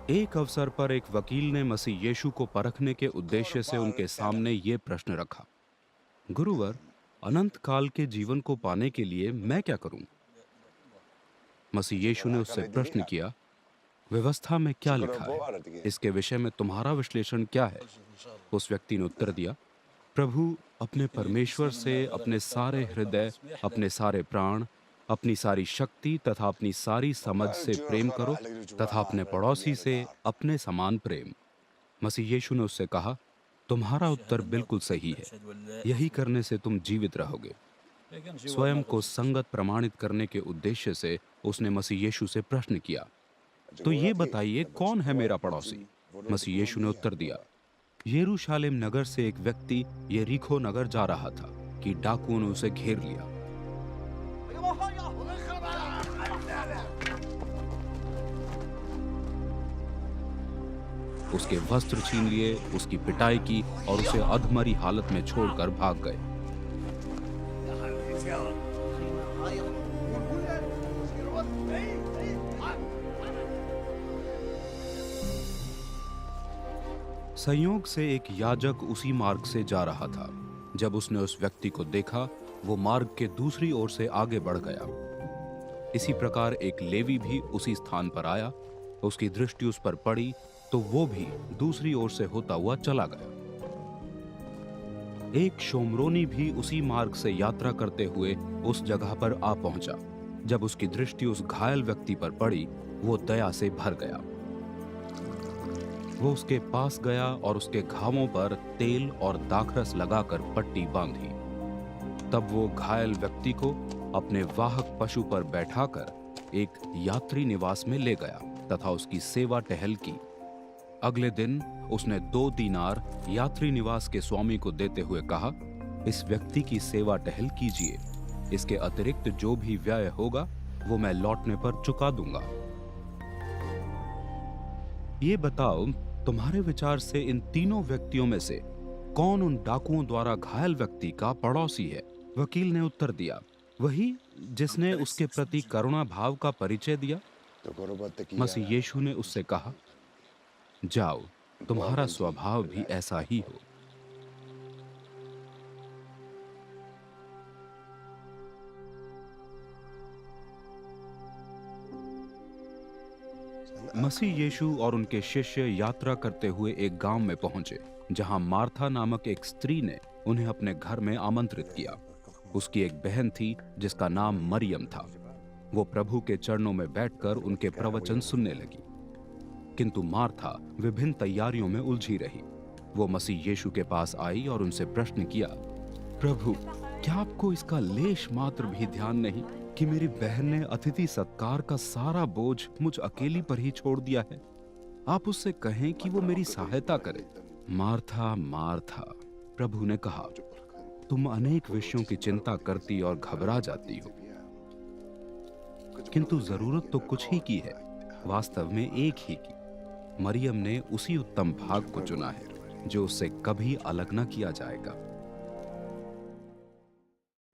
एक अवसर पर एक वकील ने मसीह यीशु को परखने के उद्देश्य से उनके सामने ये प्रश्न रखा। गुरुवर, अनंत काल के जीवन को पाने के लिए मैं क्या करूं? मसीह यीशु ने उससे प्रश्न किया, व्यवस्था में क्या लिखा है? इसके विषय में तुम्हारा विश्लेषण क्या है? उस व्यक्ति ने उत्तर दिया, प्रभु, अपने परमेश्वर से अपने सारे हृदय, अपने सारे प्राण, अपनी सारी शक्ति तथा अपनी सारी समझ से प्रेम करो, तथा अपने पड़ोसी से अपने समान प्रेम। मसीह यीशु ने उससे कहा, तुम्हारा उत्तर बिल्कुल सही है। यही करने से तुम जीवित रहोगे। स्वयं को संगत प्रमाणित करने के उद्देश्य से उसने मसीह यीशु से प्रश्न किया, तो ये बताइए, कौन है मेरा पड़ोसी? मसीह यीशु ने उत्तर दिया, यरूशलेम नगर से एक व्यक्ति यरीहो नगर जा रहा था कि डाकुओं ने उसे घेर लिया। उसके वस्त्र छीन लिए, उसकी पिटाई की और उसे अधमरी हालत में छोड़कर भाग गए। संयोग से एक याजक उसी मार्ग से जा रहा था। जब उसने उस व्यक्ति को देखा, वो मार्ग के दूसरी ओर से आगे बढ़ गया। इसी प्रकार एक लेवी भी उसी स्थान पर आया। उसकी दृष्टि उस पर पड़ी तो वो भी दूसरी ओर से होता हुआ चला गया। एक शोमरोनी भी उसी मार्ग से यात्रा करते हुए उस जगह पर आ पहुंचा। जब उसकी दृष्टि उस घायल व्यक्ति पर पड़ी, वो दया से भर गया। वो उसके पास गया और उसके घावों पर तेल और दाखरस लगाकर पट्टी बांधी। तब वो घायल व्यक्ति को अपने वाहक पशु पर बैठाकर एक यात्री निवास में ले गया तथा उसकी सेवा टहल की। अगले दिन उसने 2 दीनार यात्री निवास के स्वामी को देते हुए कहा, इस व्यक्ति की सेवा टहल कीजिए। इसके अतिरिक्त जो भी व्यय होगा वो मैं लौटने पर चुका दूंगा। ये बताओ, तुम्हारे विचार से इन तीनों व्यक्तियों में से कौन उन डाकुओं द्वारा घायल व्यक्ति का पड़ोसी है? वकील ने उत्तर दिया, वही जिसने उसके प्रति करुणा भाव का परिचय दिया। मसीह यीशु ने उससे कहा, जाओ, तुम्हारा स्वभाव भी ऐसा ही हो। मसीह यीशु और उनके शिष्य यात्रा करते हुए एक गांव में पहुंचे, जहां मार्था नामक एक स्त्री ने उन्हें अपने घर में आमंत्रित किया। उसकी एक बहन थी जिसका नाम मरियम था। वो प्रभु के चरणों में बैठकर उनके प्रवचन सुनने लगी। किंतु मार्था विभिन्न तैयारियों में उलझी रही। वो मसीह यीशु के पास आई और उनसे प्रश्न किया, प्रभु, क्या आपको इसका लेश मात्र भी ध्यान नहीं कि मेरी बहन ने अतिथि सत्कार का सारा बोझ मुझ अकेली पर ही छोड़ दिया है? आप उससे कहें कि वो मेरी सहायता करे। मार्था, मार्था, प्रभु ने कहा, तुम अनेक विषयों की चिंता करती और घबरा जाती हो, किंतु जरूरत तो कुछ ही की है, वास्तव में एक ही की। मरियम ने उसी उत्तम भाग को चुना है जो उससे कभी अलग न किया जाएगा।